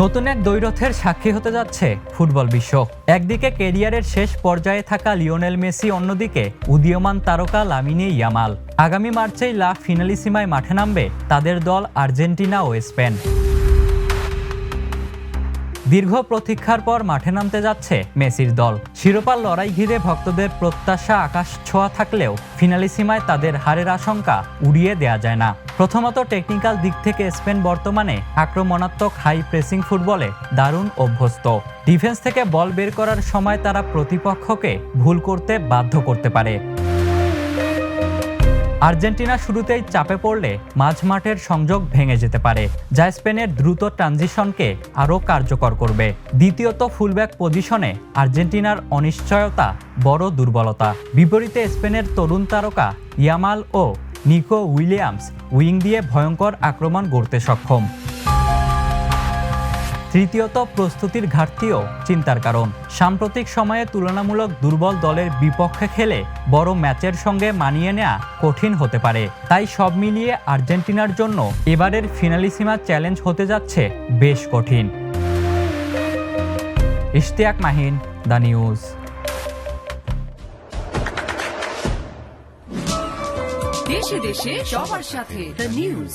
নতুন এক দ্বৈরথের সাক্ষী হতে যাচ্ছে ফুটবল বিশ্ব। একদিকে ক্যারিয়ারের শেষ পর্যায়ে থাকা লিওনেল মেসি, অন্যদিকে উদীয়মান তারকা লামিনে ইয়ামাল। আগামী মার্চেই লা ফিনালিসিমায় মাঠে নামবে তাদের দল আর্জেন্টিনা ও স্পেন। দীর্ঘ প্রতীক্ষার পর মাঠে নামতে যাচ্ছে মেসির দল। শিরোপার লড়াই ঘিরে ভক্তদের প্রত্যাশা আকাশ ছোঁয়া থাকলেও ফিনালিসিমায় তাদের হারের আশঙ্কা উড়িয়ে দেয়া যায় না। প্রথমত, টেকনিক্যাল দিক থেকে স্পেন বর্তমানে আক্রমণাত্মক হাই প্রেসিং ফুটবলে দারুণ অভ্যস্ত। ডিফেন্স থেকে বল বের করার সময় তারা প্রতিপক্ষকে ভুল করতে বাধ্য করতে পারে। আর্জেন্টিনা শুরুতেই চাপে পড়লে মাঝমাঠের সংযোগ ভেঙে যেতে পারে, যা স্পেনের দ্রুত ট্রানজিশনকে আরও কার্যকর করবে। দ্বিতীয়ত, ফুলব্যাক পজিশনে আর্জেন্টিনার অনিশ্চয়তা বড় দুর্বলতা। বিপরীতে স্পেনের তরুণ তারকা ইয়ামাল ও নিকো উইলিয়ামস উইং দিয়ে ভয়ঙ্কর আক্রমণ গড়তে সক্ষম। তৃতীয়ত, প্রস্তুতির ঘাটতিও চিন্তার কারণ। সাম্প্রতিক সময়ে তুলনামূলক দুর্বল দলের বিপক্ষে খেলে বড় ম্যাচের সঙ্গে মানিয়ে নেওয়া কঠিন হতে পারে। তাই সব মিলিয়ে আর্জেন্টিনার জন্য এবারের ফিনালিসিমা চ্যালেঞ্জ হতে যাচ্ছে বেশ কঠিন। Ishtiaq Mahin, the news. দেশে দেশে সবার সাথে দ্য নিউজ।